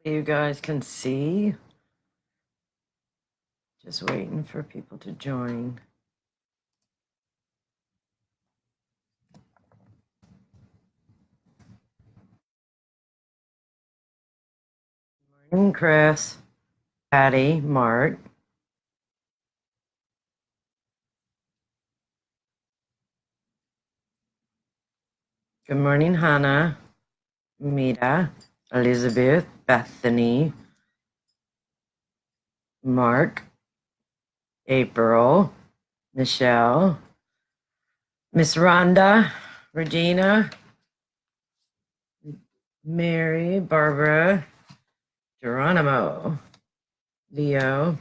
You guys can see. Just waiting for people to join. Good morning, Chris, Patty, Mark. Good morning, Hannah, Mita, Elizabeth, Bethany, Mark, April, Michelle, Miss Rhonda, Regina, Mary, Barbara, Geronimo, Leo.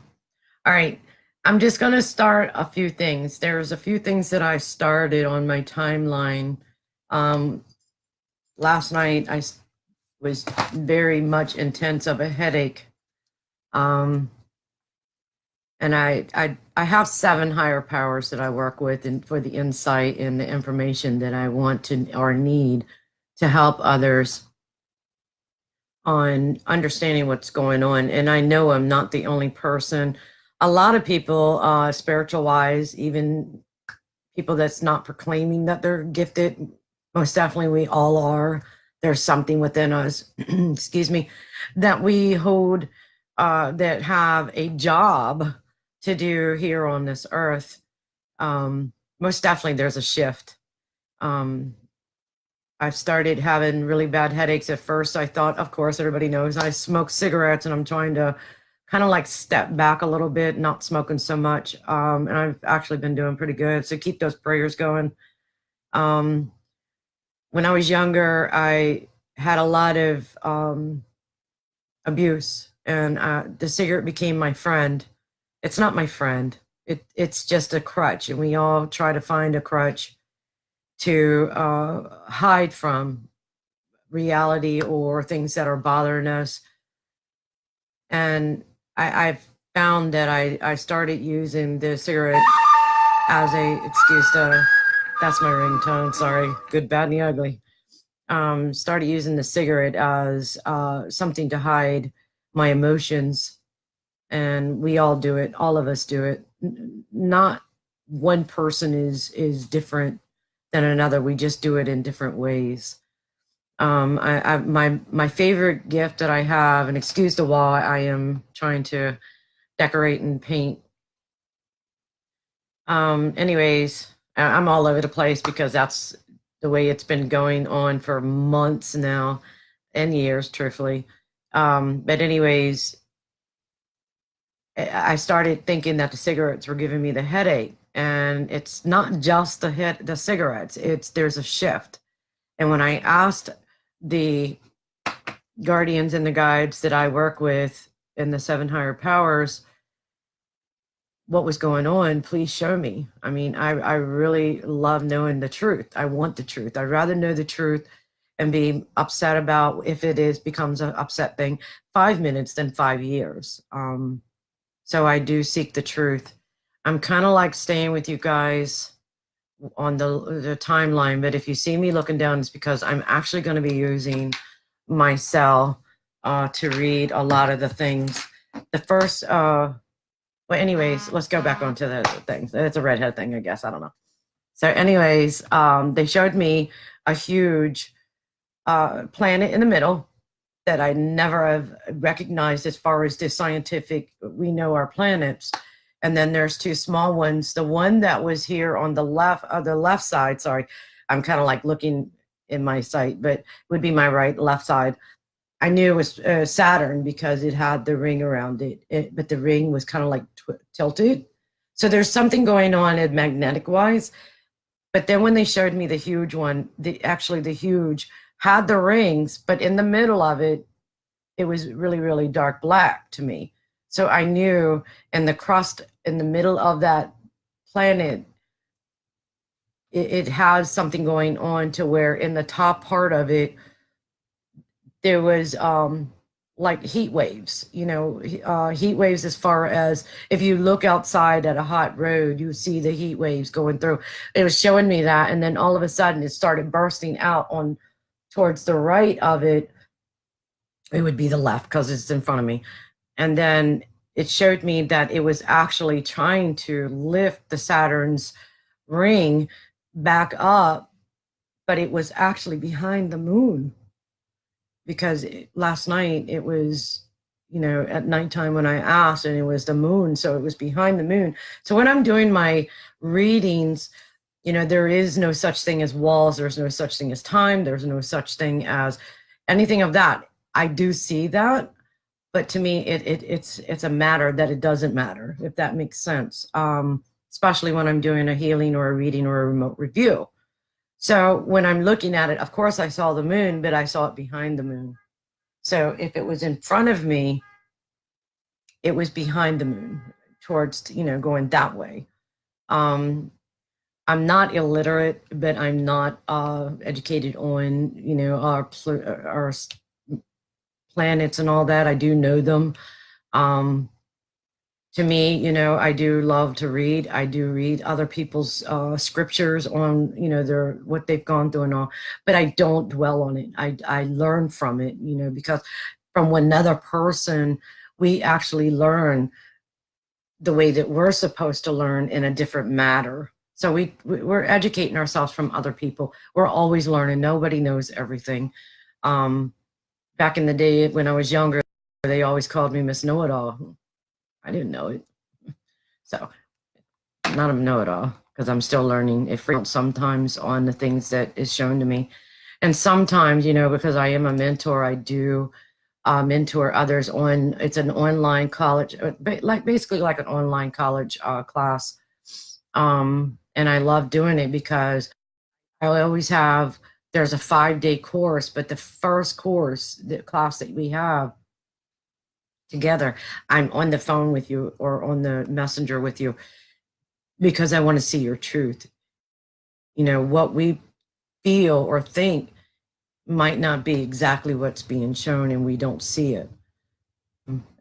All right, I'm just going to start a few things. There's a few things that I started on my timeline. Last night I was very much intense of a headache. And I have 7 higher powers that I work with and for the insight and the information that I want to or need to help others on understanding what's going on. And I know I'm not the only person. A lot of people, spiritual wise, even people that's not proclaiming that they're gifted, most definitely we all are. There's something within us, excuse me, that we hold, that have a job to do here on this earth. Most definitely there's a shift. I've started having really bad headaches. At first I thought, of course, everybody knows I smoke cigarettes and I'm trying to kind of like step back a little bit, not smoking so much. And I've actually been doing pretty good. So keep those prayers going. When I was younger, I had a lot of abuse, and the cigarette became my friend. It's not my friend. It's just a crutch, and we all try to find a crutch to hide from reality or things that are bothering us. And I've found that I started using the cigarette as a excuse to, that's my ringtone, sorry, good, bad, and the ugly. Started using the cigarette as something to hide my emotions. And we all do it, all of us do it. Not one person is different than another. We just do it in different ways. My favorite gift that I have, and excuse the wall, I am trying to decorate and paint. Anyways, I'm all over the place because that's the way it's been going on for months now and years, truthfully. But anyways, I started thinking that the cigarettes were giving me the headache, and it's not just the cigarettes. There's a shift. And when I asked the guardians and the guides that I work with in the 7 higher powers what was going on, please show me. I mean, I really love knowing the truth. I want the truth. I'd rather know the truth and be upset about if it becomes an upset thing 5 minutes than 5 years. So I do seek the truth. I'm kind of like staying with you guys on the timeline, but if you see me looking down, it's because I'm actually going to be using my cell to read a lot of the things. The first, well, anyways, let's go back onto the things. It's a redhead thing, I guess. I don't know. So anyways, they showed me a huge planet in the middle that I never have recognized as far as the scientific, we know our planets. And then there's 2 small ones. The one that was here on the left side, sorry, I'm kind of like looking in my sight, but would be my left side. I knew it was Saturn because it had the ring around it, but the ring was kind of like tilted. So there's something going on in magnetic wise. But then when they showed me the huge one, the huge had the rings, but in the middle of it, it was really, really dark black to me. So I knew in the crust in the middle of that planet, it has something going on to where in the top part of it, there was like heat waves, heat waves as far as if you look outside at a hot road, you see the heat waves going through. It was showing me that. And then all of a sudden it started bursting out on towards the right of it. It would be the left because it's in front of me. And then it showed me that it was actually trying to lift the Saturn's ring back up, but it was actually behind the moon, because last night it was, at nighttime when I asked, and it was the moon, so it was behind the moon. So when I'm doing my readings, there is no such thing as walls, there's no such thing as time, there's no such thing as anything of that. I do see that, but to me it's a matter that it doesn't matter, if that makes sense. Especially when I'm doing a healing or a reading or a remote review. So when I'm looking at it, of course I saw the moon, but I saw it behind the moon. So if it was in front of me, it was behind the moon, towards, going that way. I'm not illiterate, but I'm not educated on, our planets and all that. I do know them. To me, I do love to read. I do read other people's scriptures on, their what they've gone through and all, but I don't dwell on it. I learn from it, because from another person, we actually learn the way that we're supposed to learn in a different matter. So we're educating ourselves from other people. We're always learning. Nobody knows everything. Back in the day when I was younger, they always called me Miss Know-It-All. I didn't know it. So not a know-it-all, because I'm still learning. It freaks sometimes on the things that is shown to me. And sometimes, because I am a mentor, I do mentor others on, it's an online college, basically like an online college class. And I love doing it because I always have, there's a 5-day course, but the first course, the class that we have together, I'm on the phone with you or on the messenger with you, because I want to see your truth. What we feel or think might not be exactly what's being shown, and we don't see it.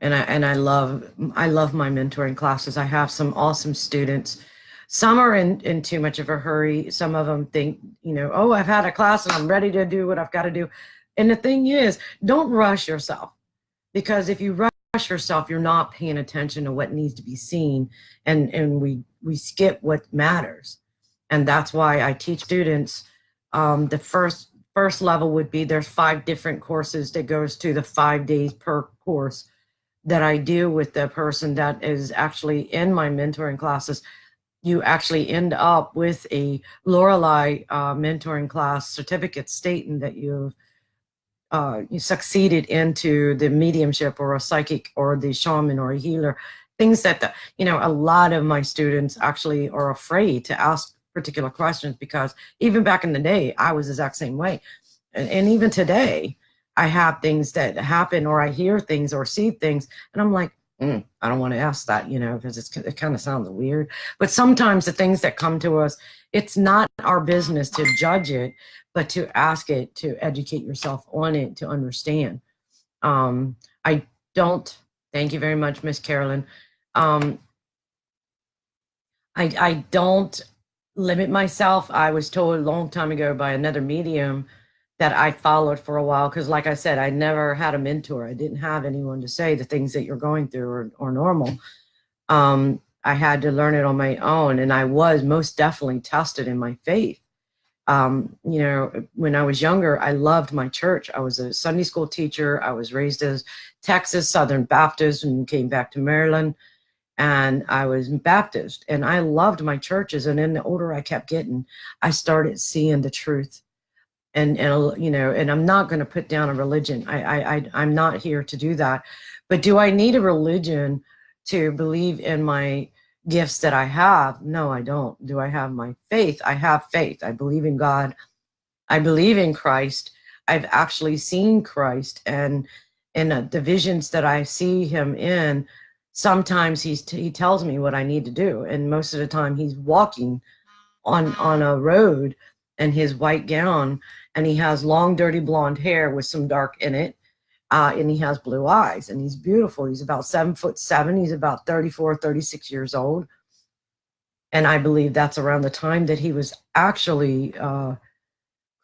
And I love my mentoring classes. I have some awesome students. Some are in too much of a hurry. Some of them think, oh, I've had a class and I'm ready to do what I've got to do. And the thing is, don't rush yourself, because if you rush yourself, you're not paying attention to what needs to be seen, and we skip what matters. And that's why I teach students. The first level would be, there's 5 different courses that goes to the 5 days per course that I do with the person that is actually in my mentoring classes. You actually end up with a Lorie mentoring class certificate stating that you succeeded into the mediumship or a psychic or the shaman or a healer. Things that a lot of my students actually are afraid to ask particular questions, because even back in the day, I was the exact same way. And even today, I have things that happen, or I hear things or see things, and I'm like, I don't want to ask that, because it kind of sounds weird. But sometimes the things that come to us, it's not our business to judge it, but to ask it, to educate yourself on it, to understand. I don't, thank you very much, Miss Carolyn. I don't limit myself. I was told a long time ago by another medium that I followed for a while, because like I said, I never had a mentor. I didn't have anyone to say the things that you're going through are normal. I had to learn it on my own, and I was most definitely tested in my faith. When I was younger, I loved my church. I was a Sunday school teacher. I was raised as Texas Southern Baptist and came back to Maryland, and I was Baptist, and I loved my churches. And then the older I kept getting, I started seeing the truth. And I'm not going to put down a religion. I'm not here to do that. But do I need a religion to believe in my gifts that I have? No, I don't. Do I have my faith? I have faith. I believe in God. I believe in Christ. I've actually seen Christ, and in the visions that I see him in, sometimes he tells me what I need to do, and most of the time he's walking on a road in his white gown, and he has long dirty blonde hair with some dark in it, and he has blue eyes, and he's beautiful. He's about 7'7". He's about 34, 36 years old, and I believe that's around the time that he was actually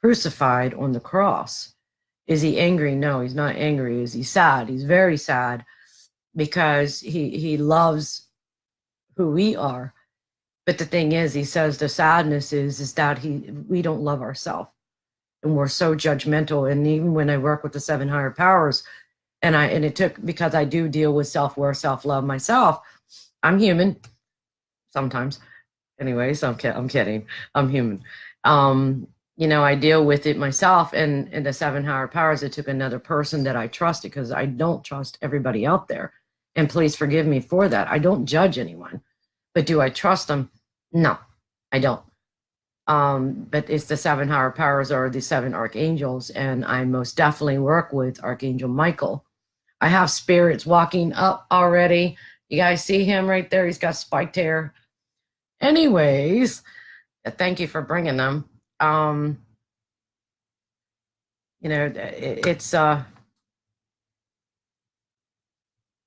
crucified on the cross. Is he angry? No, he's not angry. Is he sad? He's very sad because he loves who we are. But the thing is, he says the sadness is that we don't love ourselves, and we're so judgmental. And even when I work with the seven higher powers, and it took, because I do deal with self-worth, self-love myself. I'm human sometimes. Anyways, I'm kidding. I'm human. I deal with it myself, and in the seven higher powers, it took another person that I trusted, because I don't trust everybody out there. And please forgive me for that. I don't judge anyone, but do I trust them? No, I don't. But it's the seven higher powers, or the seven archangels, and I most definitely work with Archangel Michael. I have spirits walking up already. You guys see him right there? He's got spiked hair. Anyways, thank you for bringing them. It's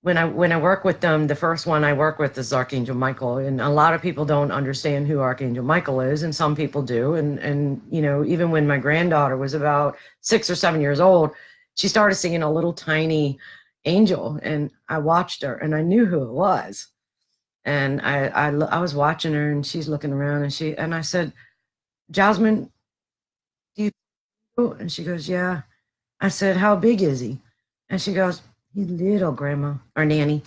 when I work with them, the first one I work with is Archangel Michael, and a lot of people don't understand who Archangel Michael is, and some people do. And even when my granddaughter was about 6 or 7 years old, she started seeing a little tiny angel, and I watched her, and I knew who it was. And I was watching her, and she's looking around, and I said, Jasmine, do you? And she goes, yeah. I said, how big is he? And she goes, he's little, Grandma, or Nanny.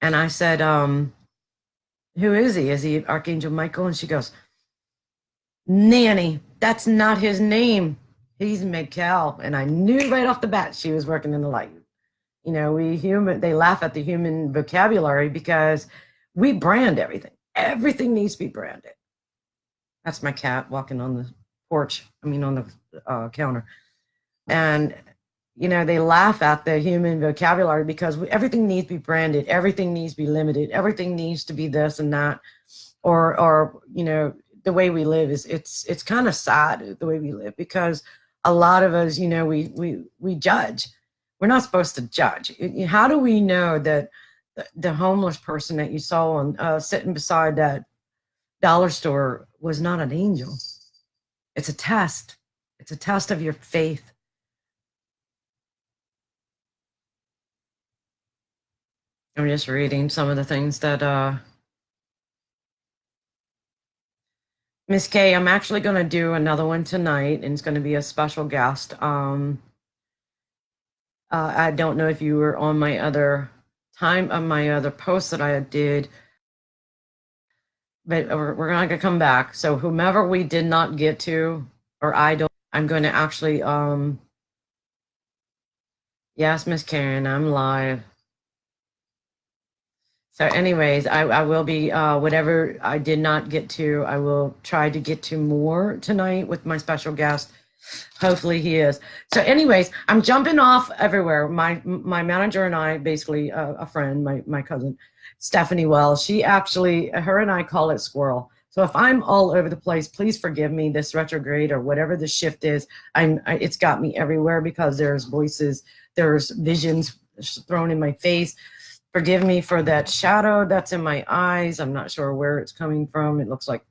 And I said, who is he? Is he Archangel Michael? And she goes, Nanny, that's not his name. He's Mikhail. And I knew right off the bat she was working in the light. They laugh at the human vocabulary because we brand everything. Everything needs to be branded. That's my cat walking on the porch. On the counter. And they laugh at the human vocabulary because everything needs to be branded. Everything needs to be limited. Everything needs to be this and that. Or the way we live it's kind of sad, the way we live, because a lot of us, we judge. We're not supposed to judge. How do we know that the homeless person that you saw on sitting beside that dollar store was not an angel? It's a test. It's a test of your faith. I'm just reading some of the things that Miss K, I'm actually going to do another one tonight, and it's going to be a special guest. I don't know if you were on my other post that I did, but we're going to come back. So whomever we did not get to, or I'm going to actually, yes, Miss Karen, I'm live. So anyways, I will be, whatever I did not get to, I will try to get to more tonight with my special guest. Hopefully he is. So anyways, I'm jumping off everywhere. My manager and I, basically a friend, my cousin, Stephanie Wells, her and I call it squirrel. So if I'm all over the place, please forgive me. This retrograde or whatever the shift is, it's got me everywhere because there's voices, there's visions thrown in my face. Forgive me for that shadow that's in my eyes. I'm not sure where it's coming from. It looks like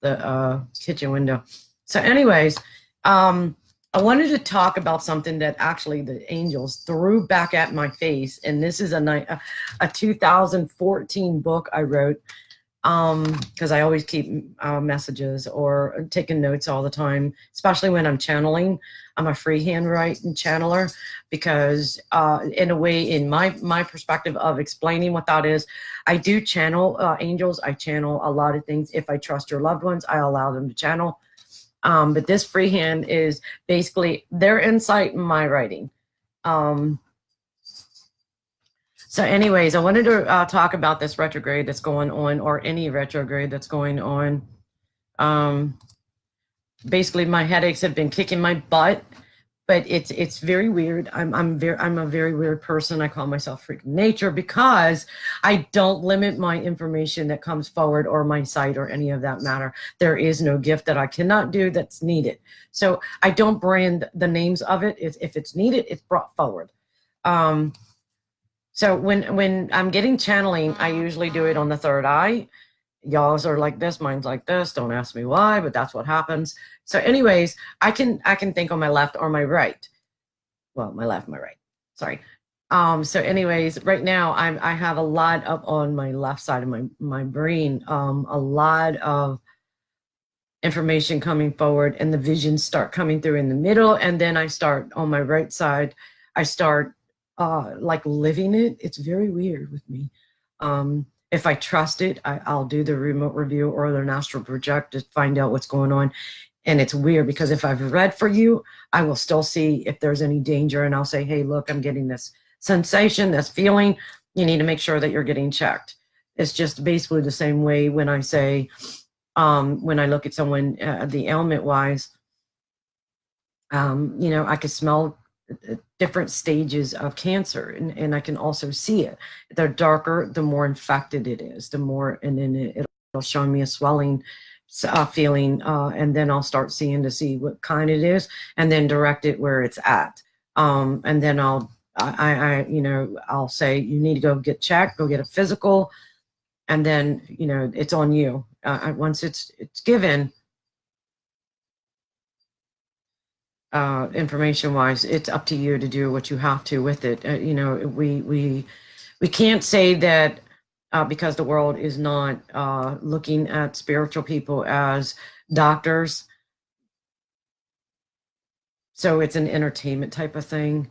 the kitchen window. So anyways, I wanted to talk about something that actually the angels threw back at my face. And this is a 2014 book I wrote, because I always keep messages or taking notes all the time, especially when I'm channeling. I'm a freehand writing channeler because in a way, in my perspective of explaining what that is, I do channel angels. I channel a lot of things. If I trust your loved ones, I allow them to channel. But this freehand is basically their insight in my writing. So anyways, I wanted to talk about this retrograde that's going on, or any retrograde that's going on. Basically, my headaches have been kicking my butt, but it's very weird. I'm a very weird person. I call myself freak nature because I don't limit my information that comes forward or my site or any of that matter. There is no gift that I cannot do that's needed. So I don't brand the names of it. If it's needed, it's brought forward. So when I'm getting channeling, I usually do it on the third eye. Y'all's are like this, mine's like this. Don't ask me why, but that's what happens. So anyways, I can think on my left or my right. well, my left, my right. Sorry. So anyways, right now I have a lot up on my left side of my brain, a lot of information coming forward, and the visions start coming through in the middle, and then I start on my right side, I start like living it. It's very weird with me. If I trust it, I'll do the remote review or the astral project to find out what's going on. And it's weird because if I've read for you, I will still see if there's any danger, and I'll say, hey, look, I'm getting this sensation, this feeling. You need to make sure that you're getting checked. It's just basically the same way when I say, when I look at someone, the ailment wise, you know, I could smell different stages of cancer, and I can also see it. The darker, the more infected it is, the more, and then it'll show me a swelling feeling, and then I'll start seeing to see what kind it is, and then direct it where it's at. And then you know, I'll say, you need to go get checked, go get a physical, and then, you know, it's on you. Once it's given, information wise, it's up to you to do what you have to with it. You know, we can't say that because the world is not looking at spiritual people as doctors. So it's an entertainment type of thing.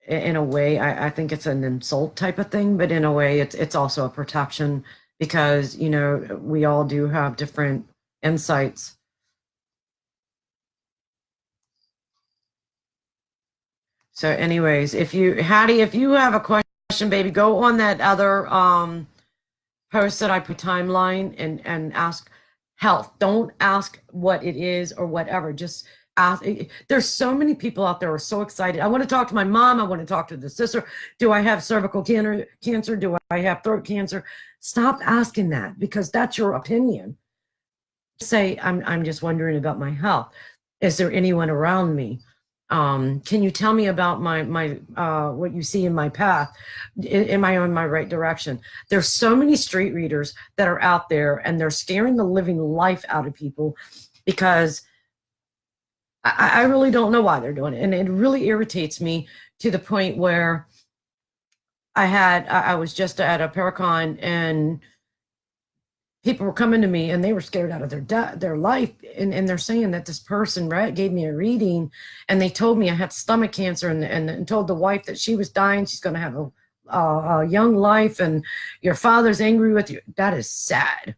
In a way, I think it's an insult type of thing, but in a way, it's also a protection, because, you know, we all do have different insights. So anyways, if you, Hattie, if you have a question, baby, go on that other post that I put timeline, and ask health. Don't ask what it is or whatever. Just ask. There's so many people out there who are so excited. I want to talk to my mom. I want to talk to the sister. Do I have cervical cancer? Do I have throat cancer? Stop asking that, because that's your opinion. Say, I'm just wondering about my health. Is there anyone around me? Can you tell me about my what you see in my path? Am I on my right direction? There's so many street readers that are out there, and they're scaring the living life out of people, because I really don't know why they're doing it. And it really irritates me to the point where I was just at a Paracon, and people were coming to me and they were scared out of their life, and they're saying that this person gave me a reading, and they told me I had stomach cancer, and told the wife that she was dying, she's going to have a young life, and your father's angry with you. That is sad.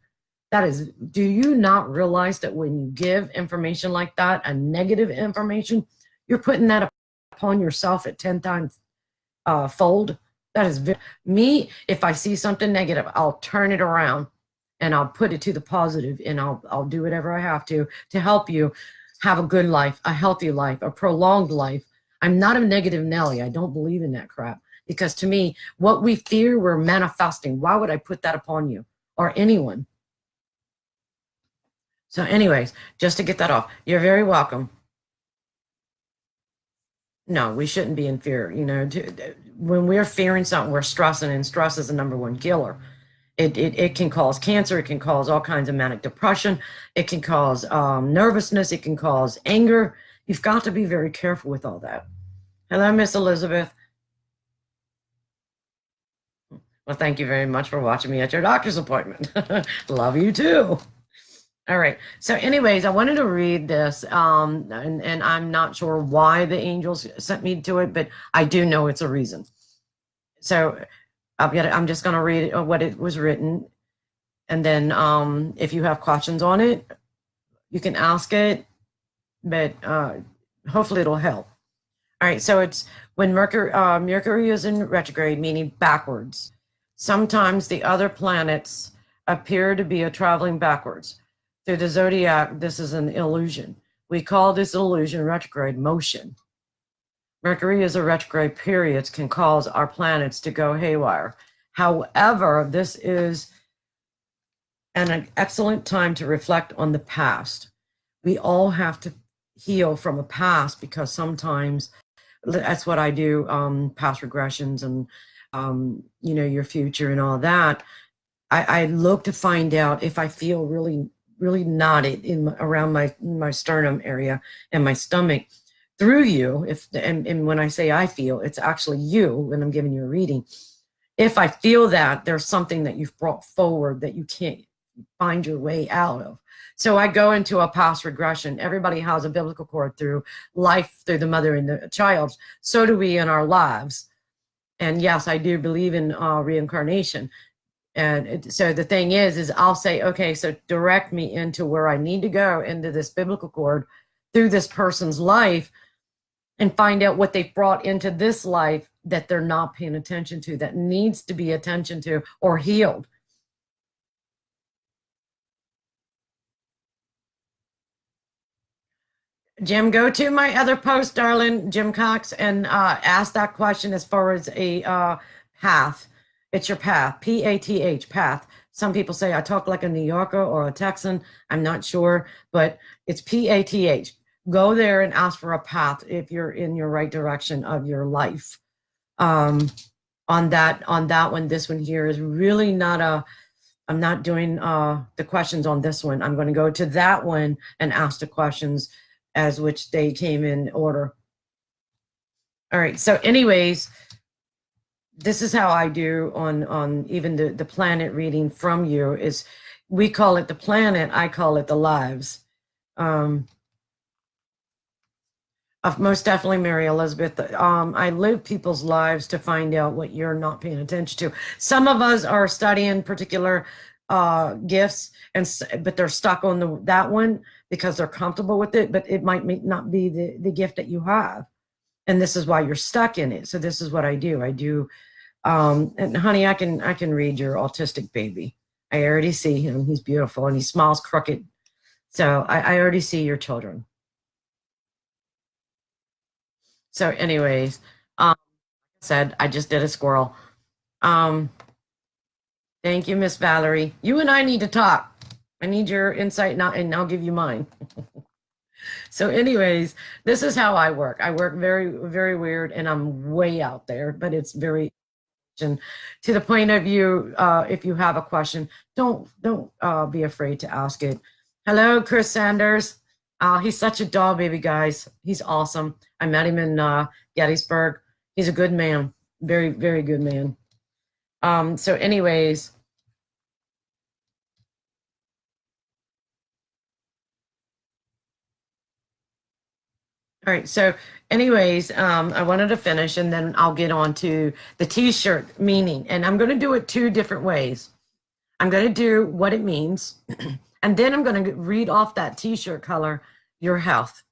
That is, do you not realize that when you give information like that, a negative information, you're putting that upon yourself at 10 times fold? That is me. If I see something negative, I'll turn it around and I'll put it to the positive, and I'll do whatever I have to help you have a good life, a healthy life, a prolonged life. I'm not a negative Nelly. I don't believe in that crap, because to me, what we fear, we're manifesting. Why would I put that upon you or anyone? So anyways, just to get that off, you're very welcome. No, we shouldn't be in fear. You know, when we're fearing something, we're stressing, and stress is the number one killer. It can cause cancer. It can cause all kinds of manic depression. It can cause nervousness. It can cause anger. You've got to be very careful with all that. Hello, Miss Elizabeth. Well, thank you very much for watching me at your doctor's appointment. Love you too. All right. So anyways, I wanted to read this, and I'm not sure why the angels sent me to it, but I do know it's a reason. So I'm just going to read what it was written. And then if you have questions on it, you can ask it, but hopefully it'll help. All right. So it's when Mercury is in retrograde, meaning backwards. Sometimes the other planets appear to be traveling backwards. Through the zodiac, this is an illusion. We call this illusion retrograde motion. Mercury is a retrograde period, can cause our planets to go haywire. However, this is an excellent time to reflect on the past. We all have to heal from a past, because sometimes that's what I do, past regressions and, you know, your future and all that. I look to find out if I feel really knotted around my sternum area and my stomach. through you, and when I say I feel, it's actually you when I'm giving you a reading. If I feel that there's something that you've brought forward that you can't find your way out of. So I go into a past regression. Everybody has a biblical cord through life, through the mother and the child. So do we in our lives. And yes, I do believe in reincarnation. And so the thing is I'll say, okay, so direct me into where I need to go into this biblical cord through this person's life and find out what they've brought into this life that they're not paying attention to, that needs to be attention to or healed. Jim, go to my other post, darling, Jim Cox, and ask that question as far as a path. It's your path, P-A-T-H, path. Some people say I talk like a New Yorker or a Texan. I'm not sure, but it's P-A-T-H. Go there and ask for a path if you're in your right direction of your life. On that one, this one here is really not a, I'm not doing the questions on this one. I'm going to go to that one and ask the questions as which they came in order. All right. So anyways, this is how I do on even the planet reading from you is we call it the planet. I call it the lives. Most definitely, Mary Elizabeth. I live people's lives to find out what you're not paying attention to. Some of us are studying particular gifts, but they're stuck on that one because they're comfortable with it, but it might not be the gift that you have. And this is why you're stuck in it. So this is what I do. And honey, I can read your autistic baby. I already see him. He's beautiful and he smiles crooked. So I already see your children. So anyways, said I just did a squirrel. Thank you, Miss Valerie. You and I need to talk. I need your insight now, and I'll give you mine. So anyways, this is how I work. I work very, very weird, and I'm way out there, but it's very to the point of view. If you have a question, don't be afraid to ask it. Hello, Chris Sanders. He's such a doll baby, guys. He's awesome. I met him in Gettysburg. He's a good man. Very, very good man. So anyways. All right. So anyways, I wanted to finish and then I'll get on to the t-shirt meaning. And I'm going to do it two different ways. I'm going to do what it means. And then I'm going to read off that t-shirt color, your health.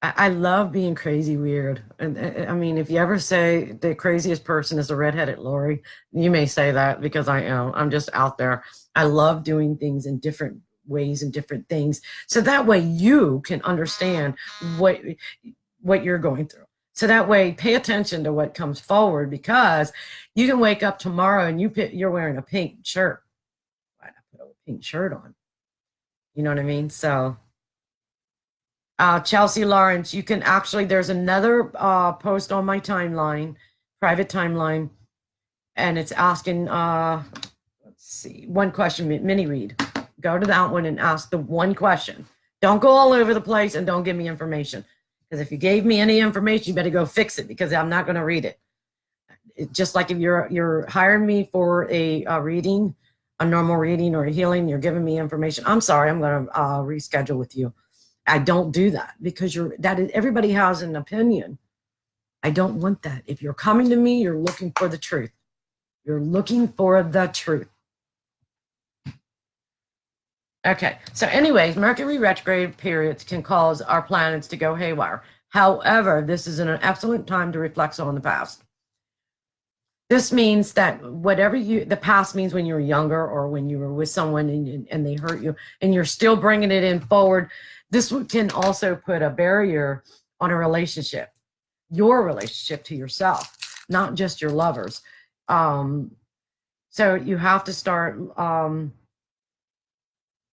I love being crazy weird. And I mean, if you ever say the craziest person is a redheaded Lorie, you may say that because I am. I'm just out there. I love doing things in different ways and different things. So that way you can understand what you're going through. So that way, pay attention to what comes forward because you can wake up tomorrow and you're wearing a pink shirt. Why not put a pink shirt on? You know what I mean? So Chelsea Lawrence, you can actually, there's another post on my timeline, private timeline, and it's asking, let's see, one question, mini read. Go to that one and ask the one question. Don't go all over the place and don't give me information. Because if you gave me any information, you better go fix it because I'm not going to read it. Just like if you're hiring me for a reading, a normal reading or a healing, you're giving me information. I'm sorry, I'm going to reschedule with you. I don't do that because everybody has an opinion. I don't want that. If you're coming to me, you're looking for the truth. You're looking for the truth. Okay, so anyways, Mercury retrograde periods can cause our planets to go haywire. However, this is an excellent time to reflect on the past. This means that the past means when you were younger or when you were with someone and they hurt you and you're still bringing it in forward. This can also put a barrier on a relationship, your relationship to yourself, not just your lovers. So you have to start,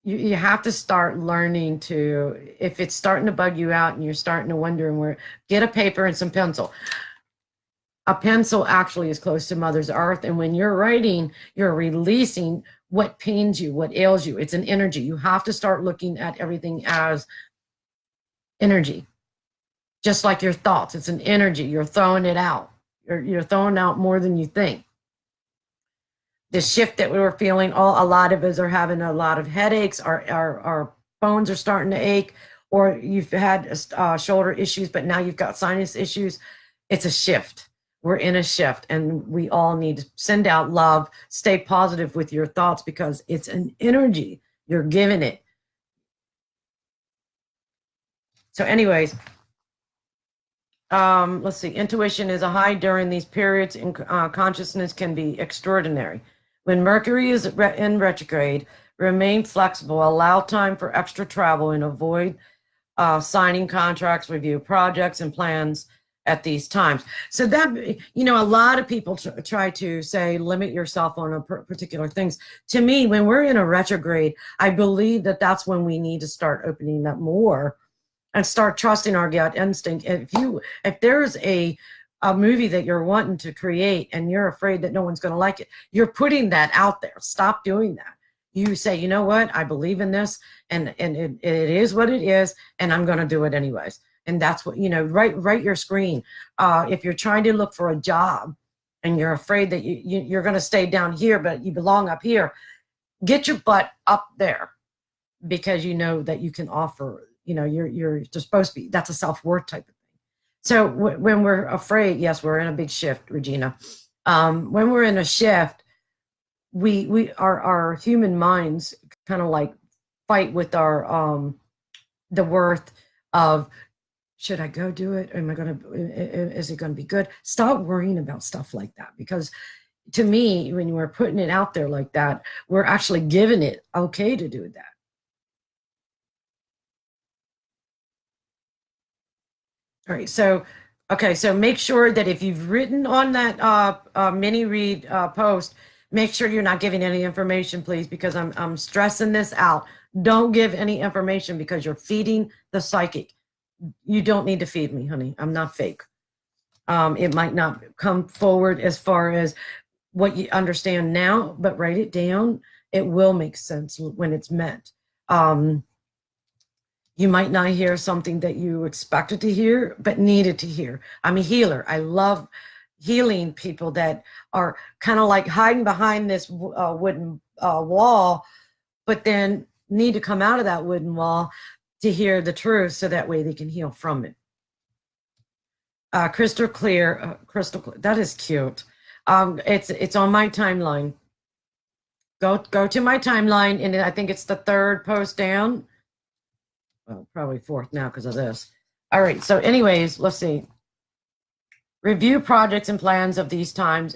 you have to start learning to, if it's starting to bug you out and you're starting to wonder get a paper and some pencil. A pencil actually is close to Mother's Earth. And when you're writing, you're releasing what pains you, what ails you. It's an energy. You have to start looking at everything as energy. Just like your thoughts, it's an energy. You're throwing it out. You're throwing out more than you think. The shift that we were feeling, a lot of us are having a lot of headaches. Our bones are starting to ache, or you've had shoulder issues, but now you've got sinus issues. It's a shift. We're in a shift, and we all need to send out love. Stay positive with your thoughts because it's an energy. You're giving it. So, anyways, let's see. Intuition is a high during these periods, and consciousness can be extraordinary. When Mercury is in retrograde, remain flexible, allow time for extra travel, and avoid signing contracts, review projects and plans at these times. So that, a lot of people try to say, limit yourself on a particular things. To me, when we're in a retrograde, I believe that that's when we need to start opening up more and start trusting our gut instinct. If there's a movie that you're wanting to create and you're afraid that no one's going to like it, you're putting that out there. Stop doing that. You say, you know what, I believe in this, and it is what it is, and I'm going to do it anyways. And that's what, write your screen. If you're trying to look for a job and you're afraid that you're going to stay down here, but you belong up here, get your butt up there, because you know that you can offer, you're supposed to be, that's a self-worth type of thing. So when we're afraid, yes, we're in a big shift, Regina. When we're in a shift, our human minds kind of like fight with our the worth of, should I go do it? Is it gonna be good? Stop worrying about stuff like that, because to me, when we're putting it out there like that, we're actually giving it okay to do that. All right, so make sure that if you've written on that mini read post, make sure you're not giving any information, please, because I'm stressing this out. Don't give any information because you're feeding the psychic. You don't need to feed me, honey. I'm not fake. It might not come forward as far as what you understand now, but write it down. It will make sense when it's meant. You might not hear something that you expected to hear, but needed to hear. I'm a healer. I love healing people that are kind of like hiding behind this wooden wall, but then need to come out of that wooden wall to hear the truth, so that way they can heal from it. Crystal clear. That is cute. It's on my timeline. Go to my timeline, and I think it's the third post down. Well, probably fourth now because of this. All right. So, anyways, let's see. Review projects and plans of these times,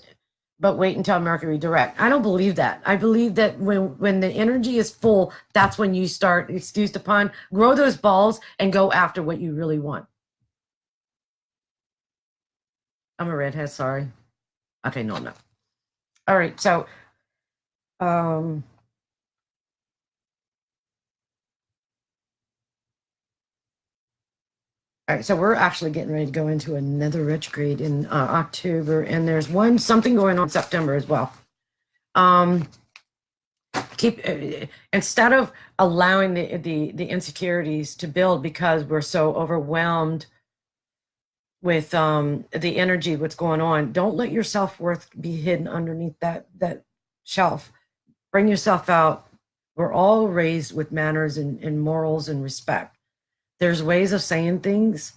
but wait until Mercury direct. I don't believe that. I believe that when the energy is full, that's when you start, excuse the pun, grow those balls and go after what you really want. I'm a redhead, sorry. Okay, no. All right, so all right, so we're actually getting ready to go into another retrograde in October, and there's something going on in September as well. Instead of allowing the insecurities to build because we're so overwhelmed with the energy, what's going on, don't let your self-worth be hidden underneath that shelf. Bring yourself out. We're all raised with manners and morals and respect. There's ways of saying things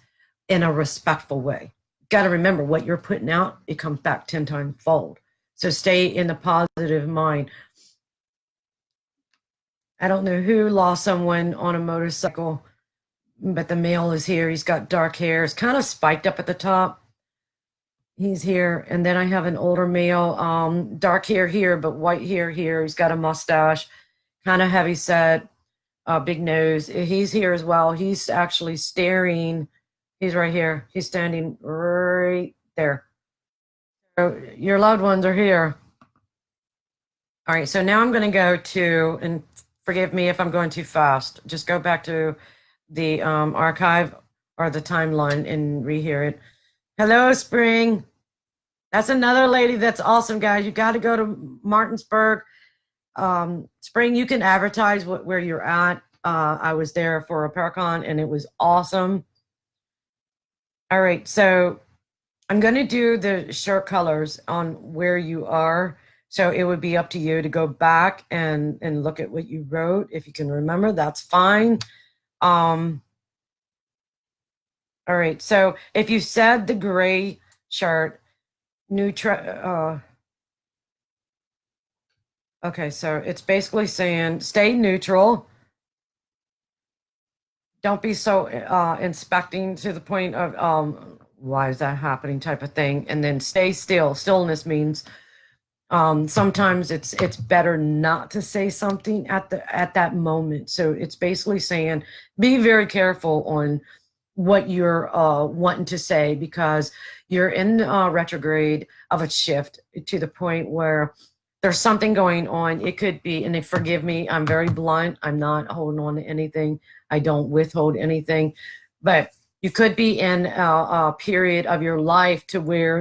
in a respectful way. Got to remember, what you're putting out, it comes back 10 times fold. So stay in the positive mind. I don't know who lost someone on a motorcycle, but the male is here. He's got dark hair. It's kind of spiked up at the top. He's here. And then I have an older male, dark hair here, but white hair here. He's got a mustache, kind of heavy set, big nose. He's here as well. He's actually staring. He's right here. He's standing right there. So your loved ones are here. All right. So now I'm going to go to, and forgive me if I'm going too fast. Just go back to the archive or the timeline and rehear it. Hello, Spring. That's another lady that's awesome, guys. You got to go to Martinsburg. Spring, you can advertise where you're at. I was there for a Paracon, and it was awesome. All right, so I'm going to do the shirt colors on where you are. So it would be up to you to go back and look at what you wrote. If you can remember, that's fine. All right, so if you said the gray shirt, neutral, okay, so it's basically saying stay neutral. Don't be so inspecting to the point of why is that happening type of thing, and then stay still. Stillness means sometimes it's better not to say something at that moment. So it's basically saying be very careful on what you're wanting to say, because you're in retrograde of a shift to the point where there's something going on. It could be, and forgive me, I'm very blunt. I'm not holding on to anything. I don't withhold anything, but you could be in a period of your life to where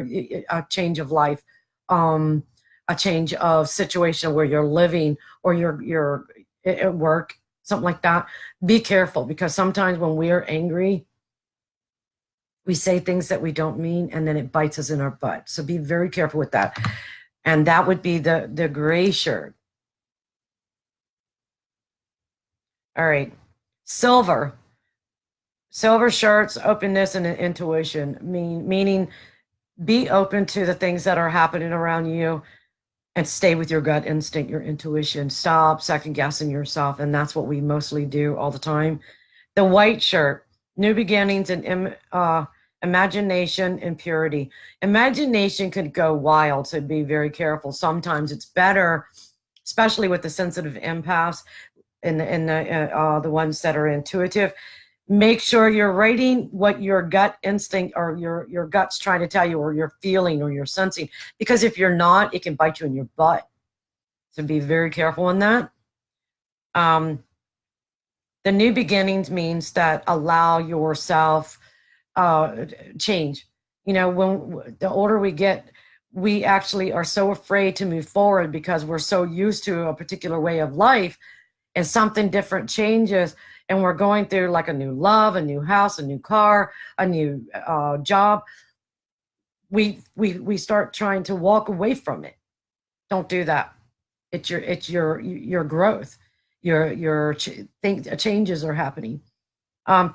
a change of life, a change of situation where you're living or you're at work, something like that. Be careful, because sometimes when we're angry, we say things that we don't mean, and then it bites us in our butt. So be very careful with that. And that would be the gray shirt. All right. Silver. Silver shirts, openness and intuition, meaning be open to the things that are happening around you and stay with your gut instinct, your intuition. Stop second guessing yourself. And that's what we mostly do all the time. The white shirt, new beginnings and imagination and purity. Imagination could go wild, so be very careful. Sometimes it's better, especially with the sensitive empaths and the ones that are intuitive. Make sure you're writing what your gut instinct or your gut's trying to tell you, or you're feeling or you're sensing, because if you're not, it can bite you in your butt. So be very careful in that. The new beginnings means that allow yourself change. You know, when the older we get, we actually are so afraid to move forward because we're so used to a particular way of life, and something different changes, and we're going through like a new love, a new house, a new car, a new job. We start trying to walk away from it. Don't do that. It's your growth. Your changes are happening.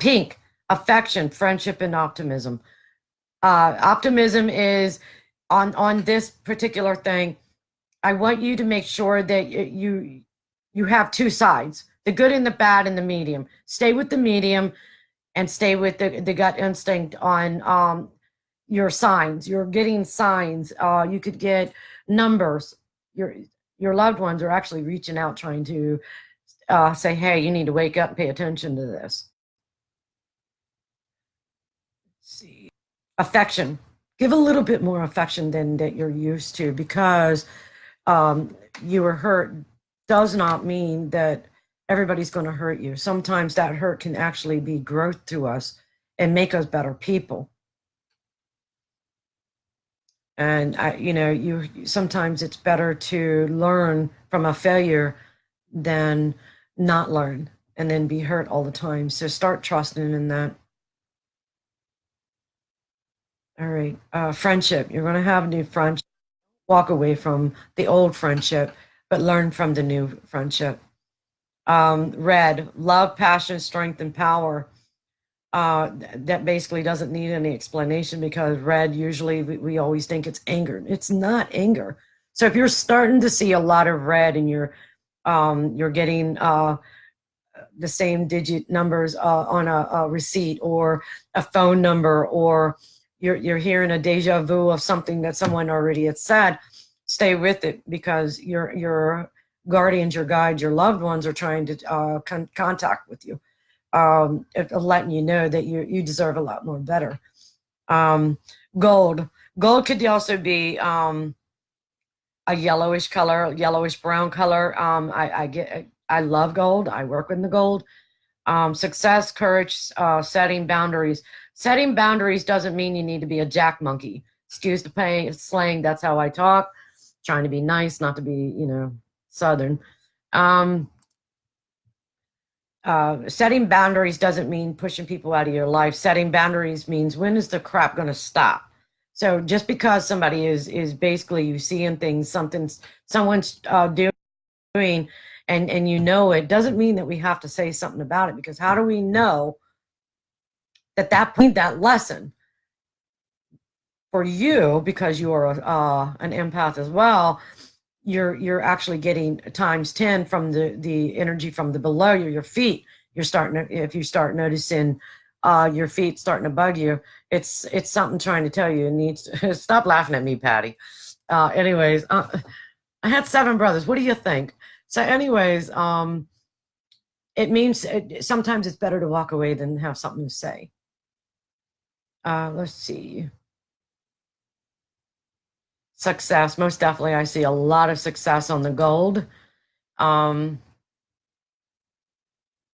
Pink, affection, friendship, and optimism. Optimism is on this particular thing. I want you to make sure that you have two sides, the good and the bad and the medium. Stay with the medium and stay with the gut instinct on your signs. You're getting signs. You could get numbers. Your loved ones are actually reaching out, trying to say, hey, you need to wake up and pay attention to this. Let's see. Affection. Give a little bit more affection than that you're used to, because you were hurt does not mean that everybody's going to hurt you. Sometimes that hurt can actually be growth to us and make us better people. And sometimes it's better to learn from a failure than not learn and then be hurt all the time. So start trusting in that. All right. Friendship. You're going to have new friendship. Walk away from the old friendship, but learn from the new friendship. Red, love, passion, strength, and power. That basically doesn't need any explanation, because red, usually we always think it's anger. It's not anger. So if you're starting to see a lot of red and you're getting the same digit numbers on a receipt or a phone number, or you're hearing a deja vu of something that someone already had said, stay with it, because your guardians, your guides, your loved ones are trying to contact with you, letting you know that you deserve a lot more better. Gold could also be a yellowish color, yellowish brown color. I love gold. I work with the gold. Success, courage, setting boundaries. Setting boundaries doesn't mean you need to be a jack monkey. Excuse the slang. That's how I talk. Trying to be nice, not to be, Southern. setting boundaries doesn't mean pushing people out of your life. Setting boundaries means, when is the crap going to stop? So just because somebody is basically, you seeing things, someone's doing, and you know it, doesn't mean that we have to say something about it, because how do we know that lesson for you, because you are an empath as well? You're actually getting times 10 from the energy from the below you, your feet. You're starting to, if you start noticing your feet starting to bug you, it's something trying to tell you it needs to stop laughing at me, Patty. Anyways, I had 7 brothers. What do you think? So anyways, it means sometimes it's better to walk away than have something to say. Let's see. Success, most definitely. I see a lot of success on the gold. I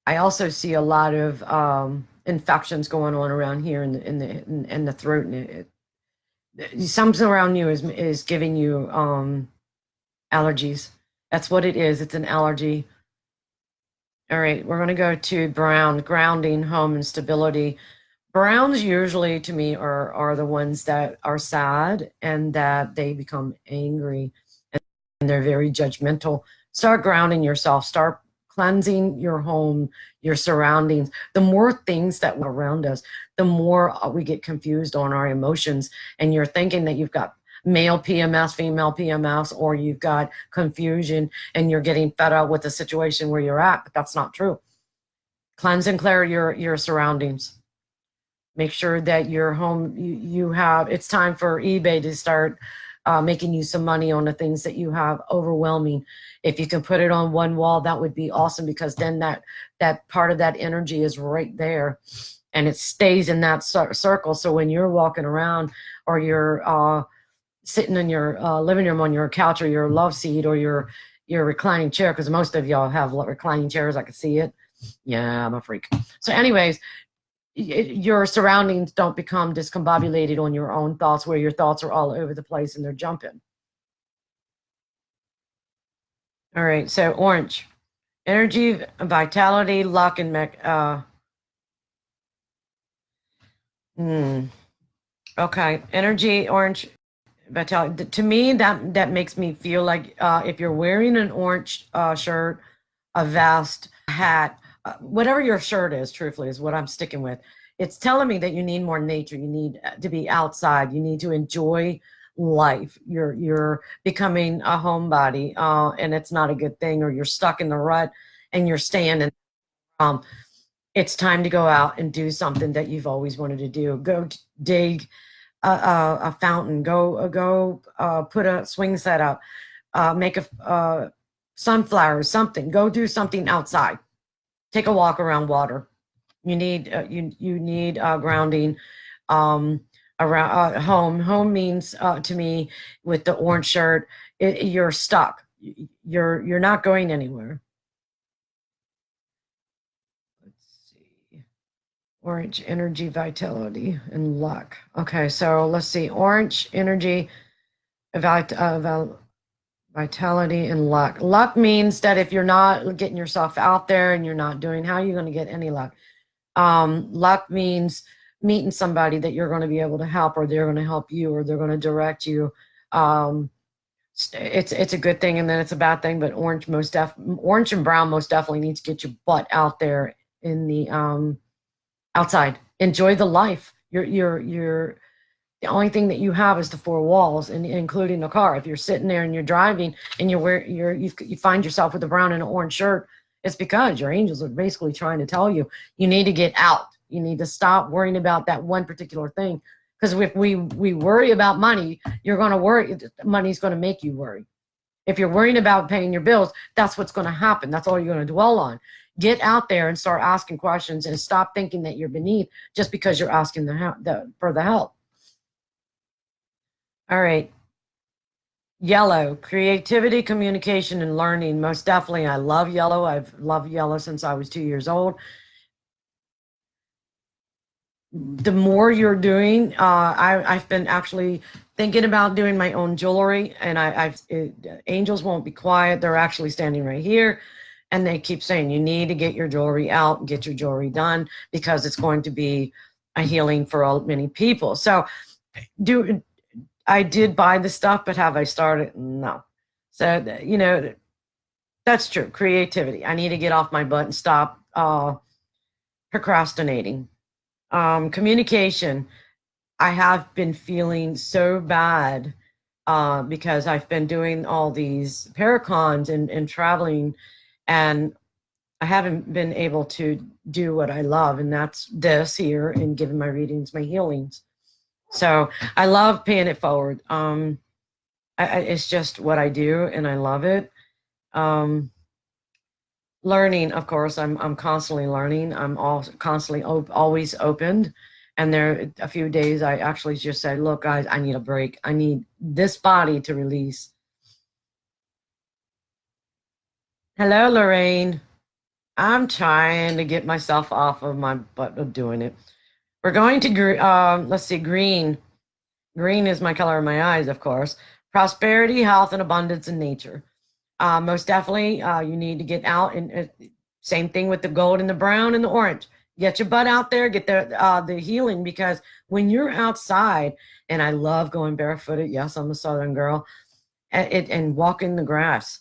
also see a lot of infections going on around here in the throat, and something around you is giving you allergies. That's what it is. It's an allergy. All right, we're going to go to brown, grounding, home, and stability. Browns usually, to me, are the ones that are sad and that they become angry and they're very judgmental. Start grounding yourself. Start cleansing your home, your surroundings. The more things that are around us, the more we get confused on our emotions. And you're thinking that you've got male PMS, female PMS, or you've got confusion and you're getting fed up with the situation where you're at, but that's not true. Cleanse and clear your surroundings. Make sure that your home, you have, it's time for eBay to start making you some money on the things that you have overwhelming. If you can put it on one wall, that would be awesome, because then that part of that energy is right there and it stays in that circle. So when you're walking around, or you're sitting in your living room on your couch or your love seat or your reclining chair, because most of y'all have reclining chairs, I can see it. Yeah, I'm a freak. So anyways, your surroundings don't become discombobulated on your own thoughts, where your thoughts are all over the place and they're jumping. All right, so orange, energy, vitality, luck, and okay, energy, orange, vitality. To me, that makes me feel like if you're wearing an orange shirt, a vest, a hat, whatever your shirt is, truthfully, is what I'm sticking with. It's telling me that you need more nature. You need to be outside. You need to enjoy life. You're becoming a homebody, and it's not a good thing. Or you're stuck in the rut and you're staying in. It's time to go out and do something that you've always wanted to do. Go dig a fountain. Go put a swing set up. Make a sunflowers, something. Go do something outside. Take a walk around water. You need you need grounding around home. Home means to me, with the orange shirt, you're stuck. You're not going anywhere. Let's see. Orange, energy, vitality, and luck. Okay, so let's see. Orange, energy, vitality, and luck. Luck means that if you're not getting yourself out there and you're not doing, how are you going to get any luck? Luck means meeting somebody that you're going to be able to help, or they're going to help you, or they're going to direct you. It's a good thing, and then it's a bad thing. But orange and brown most definitely need to get your butt out there in the outside. Enjoy the life. You're the only thing that you have is the 4 walls, and including the car. If you're sitting there and you're driving and you find yourself with a brown and an orange shirt, it's because your angels are basically trying to tell you you need to get out. You need to stop worrying about that one particular thing. Because if we worry about money, you're going to worry. Money's going to make you worry. If you're worrying about paying your bills, that's what's going to happen. That's all you're going to dwell on. Get out there and start asking questions, and stop thinking that you're beneath just because you're asking for the help. All right. Yellow, creativity, communication, and learning. Most definitely. I love yellow. I've loved yellow since I was 2 years old. The more you're doing, I've been actually thinking about doing my own jewelry, and angels won't be quiet. They're actually standing right here. And they keep saying, you need to get your jewelry out, get your jewelry done, because it's going to be a healing for many people. So I did buy the stuff, but have I started? No. So, that's true. Creativity. I need to get off my butt and stop procrastinating. Communication. I have been feeling so bad because I've been doing all these paracons and traveling, and I haven't been able to do what I love, and that's this here and giving my readings, my healings. So I love paying it forward. It's just what I do, and I love it. Learning, of course, I'm constantly learning. I'm constantly always opened. And there a few days I actually just said, look, guys, I need a break. I need this body to release. Hello, Lorraine. I'm trying to get myself off of my butt of doing it. We're going to, let's see, green. Green is my color of my eyes, of course. Prosperity, health, and abundance in nature. Most definitely, you need to get out, and same thing with the gold and the brown and the orange. Get your butt out there, get the healing, because when you're outside, and I love going barefooted. Yes, I'm a Southern girl, and walking the grass.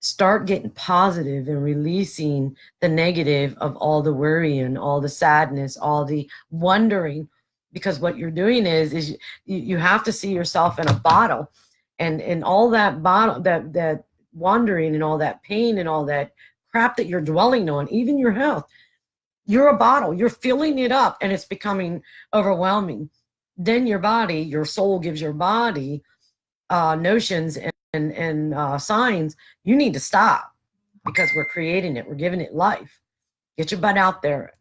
Start getting positive and releasing the negative of all the worrying, all the sadness, all the wondering, because what you're doing is you have to see yourself in a bottle, and all that bottle, that wandering and all that pain and all that crap that you're dwelling on, even your health, you're a bottle, you're filling it up, and it's becoming overwhelming. Then your body, your soul gives your body notions and signs. You need to stop, because we're creating it, we're giving it life. Get your butt out there,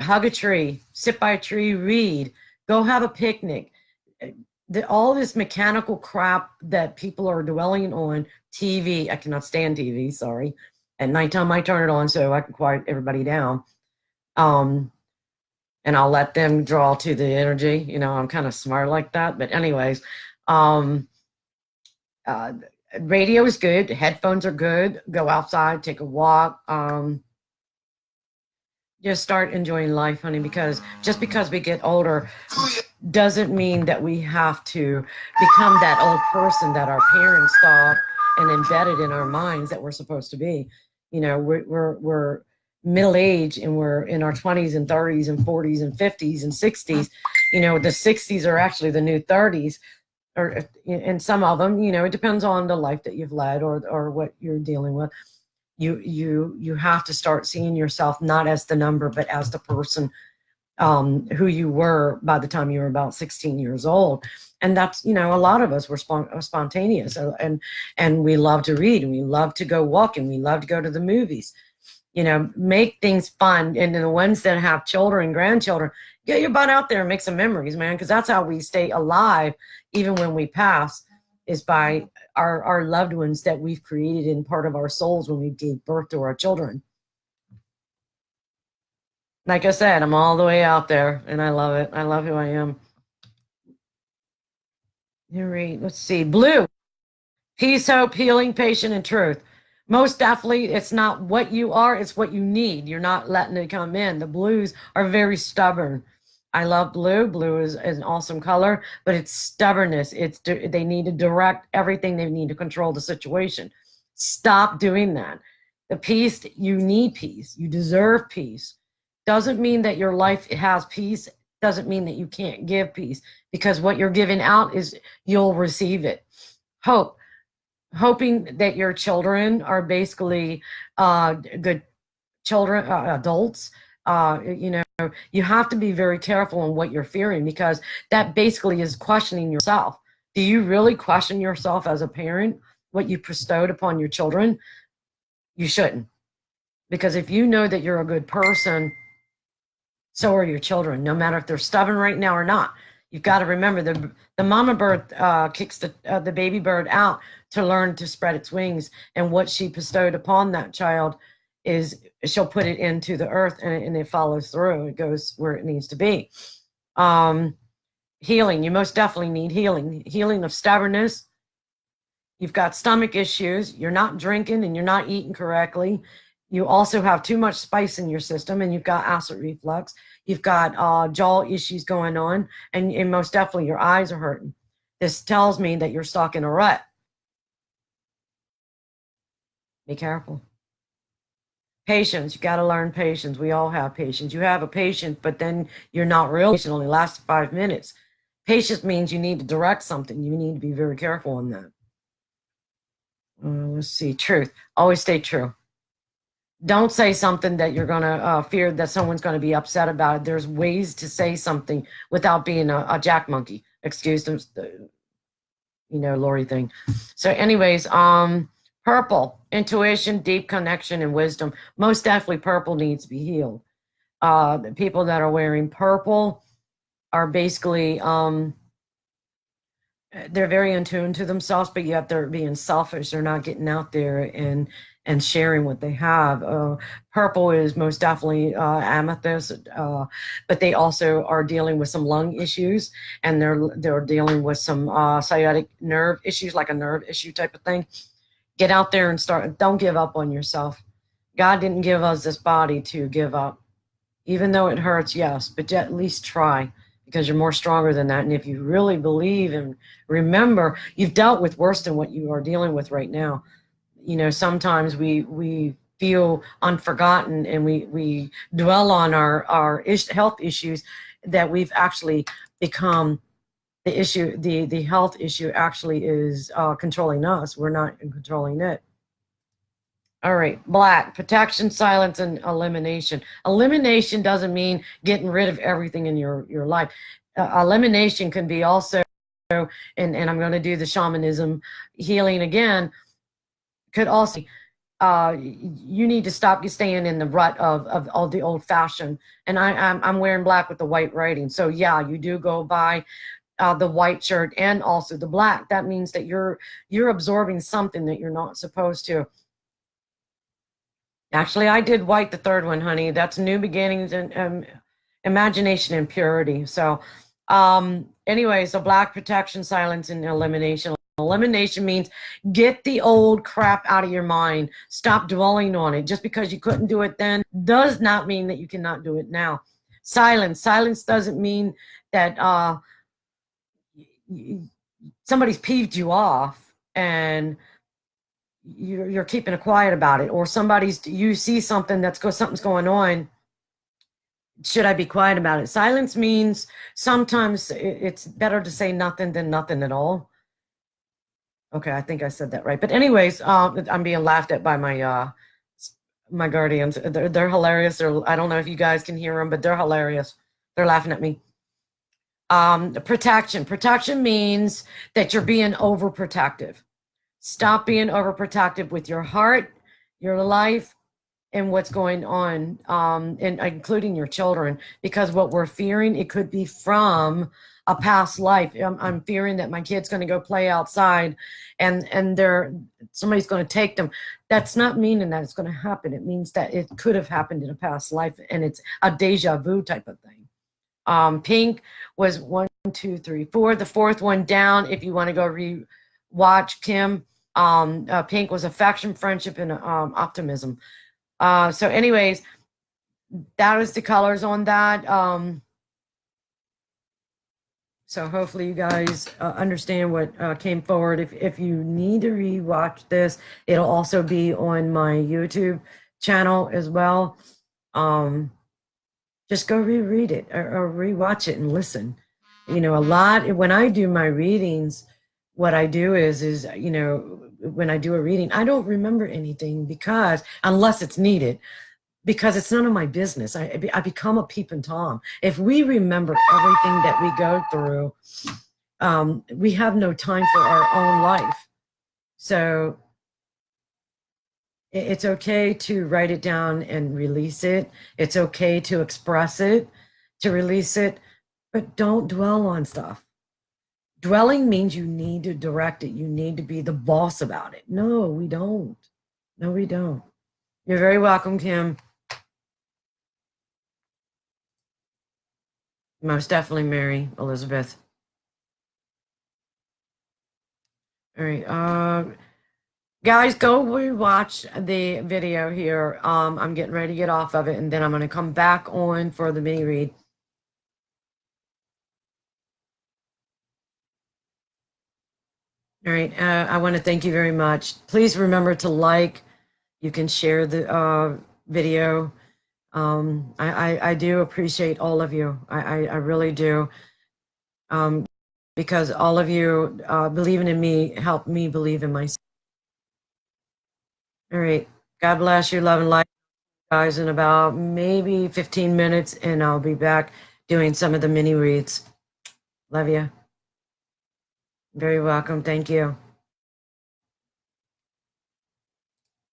hug a tree, sit by a tree, read, go have a picnic. All this mechanical crap that people are dwelling on. TV, I cannot stand TV, sorry. At nighttime I turn it on so I can quiet everybody down, and I'll let them draw to the energy. I'm kind of smart like that. But anyways, radio is good, headphones are good, go outside, take a walk, just start enjoying life, honey, because just because we get older doesn't mean that we have to become that old person that our parents thought and embedded in our minds that we're supposed to be. We're middle age, and we're in our 20s and 30s and 40s and 50s and 60s. The 60s are actually the new 30s, or in some of them. It depends on the life that you've led, or what you're dealing with. You have to start seeing yourself not as the number, but as the person who you were by the time you were about 16 years old. And that's, a lot of us were spontaneous, and we love to read, and we love to go walk, and we love to go to the movies. Make things fun. And the ones that have children, grandchildren, get your butt out there and make some memories, man, because that's how we stay alive even when we pass, is by our loved ones that we've created in part of our souls when we gave birth to our children. Like I said, I'm all the way out there, and I love it. I love who I am. Here we, let's see, blue. Peace, hope, healing, patience, and truth. Most definitely, it's not what you are, it's what you need. You're not letting it come in. The blues are very stubborn. I love blue. Blue is an awesome color, but it's stubbornness. They need to direct everything. They need to control the situation. Stop doing that. The peace, you need peace. You deserve peace. Doesn't mean that your life has peace. Doesn't mean that you can't give peace, because what you're giving out is you'll receive it. Hope. Hoping that your children are basically good children, adults. You have to be very careful on what you're fearing, because that basically is questioning yourself. Do you really question yourself as a parent, what you bestowed upon your children? You shouldn't. Because if you know that you're a good person, so are your children, no matter if they're stubborn right now or not. You've got to remember the mama bird kicks the baby bird out to learn to spread its wings, and what she bestowed upon that child is she'll put it into the earth, and it follows through. It goes where it needs to be. Healing, you most definitely need healing. Healing of stubbornness, You've got stomach issues. You're not drinking and you're not eating correctly. You also have too much spice in your system, and you've got acid reflux. You've got jaw issues going on, and most definitely your eyes are hurting. This tells me that you're stuck in a rut. Be careful. Patience. You got to learn patience. We all have patience. You have a patience, but then you're not real patient. It only lasts 5 minutes. Patience means you need to direct something. You need to be very careful on that. Let's see. Truth. Always stay true. Don't say something that you're going to fear that someone's going to be upset about it. There's ways to say something without being a jack monkey. Excuse the Lorie thing. So anyways, purple, intuition, deep connection, and wisdom. Most definitely purple needs to be healed. The people that are wearing purple are basically they're very in tune to themselves, but yet they're being selfish. They're not getting out there and sharing what they have. Purple is most definitely amethyst, but they also are dealing with some lung issues, and they're dealing with some sciatic nerve issues, like a nerve issue type of thing. Get out there and start. Don't give up on yourself. God didn't give us this body to give up, even though it hurts. Yes, but at least try, because you're more stronger than that. And if you really believe and remember, you've dealt with worse than what you are dealing with right now. Sometimes we feel unforgotten, and we dwell on our health issues, that we've actually become the issue. The health issue actually is controlling us. We're not controlling it. All right, black, protection, silence, and elimination. Elimination doesn't mean getting rid of everything in your life. Elimination can be also, and I'm going to do the shamanism healing again, could also, you need to stop staying in the rut of all the old fashioned. And I'm wearing black with the white writing. So yeah, you do go by the white shirt and also the black. That means that you're absorbing something that you're not supposed to. Actually, I did white the third one, honey. That's new beginnings and imagination and purity. So, anyway, so black, protection, silence, and elimination. Elimination means get the old crap out of your mind. Stop dwelling on it. Just because you couldn't do it then does not mean that you cannot do it now. Silence. Silence doesn't mean that somebody's peeved you off and you're keeping it quiet about it, or you see something something's going on. Should I be quiet about it? Silence means sometimes it's better to say nothing than nothing at all. Okay, I think I said that right. But anyways, I'm being laughed at by my guardians. They're hilarious. I don't know if you guys can hear them, but they're hilarious. They're laughing at me. Protection. Protection means that you're being overprotective. Stop being overprotective with your heart, your life, and what's going on, and including your children, because what we're fearing, it could be from a past life. I'm fearing that my kid's going to go play outside and somebody's going to take them. That's not meaning that it's going to happen. It means that it could have happened in a past life, and it's a deja vu type of thing. Pink was 1, 2, 3, 4. The fourth one down, if you want to go re-watch Kim, pink was affection, friendship, and optimism. So anyways, that is the colors on that. So hopefully you guys understand what came forward. If you need to rewatch this, it'll also be on my YouTube channel as well. Just go reread it or rewatch it and listen. A lot, when I do my readings, what I do is when I do a reading, I don't remember anything, because unless it's needed, because it's none of my business. I become a peeping Tom. If we remember everything that we go through, we have no time for our own life. So it's okay to write it down and release it. It's okay to express it, to release it, but don't dwell on stuff. Dwelling means you need to direct it. You need to be the boss about it. No, we don't. No, we don't. You're very welcome, Kim. Most definitely, Mary Elizabeth. All right. Guys, go rewatch the video here. I'm getting ready to get off of it, and then I'm going to come back on for the mini read. All right. I want to thank you very much. Please remember to like. You can share the video. I do appreciate all of you. I really do. Because all of you believing in me helped me believe in myself. All right. God bless you. Love and light, guys, in about maybe 15 minutes, and I'll be back doing some of the mini reads. Love you. Very welcome. Thank you.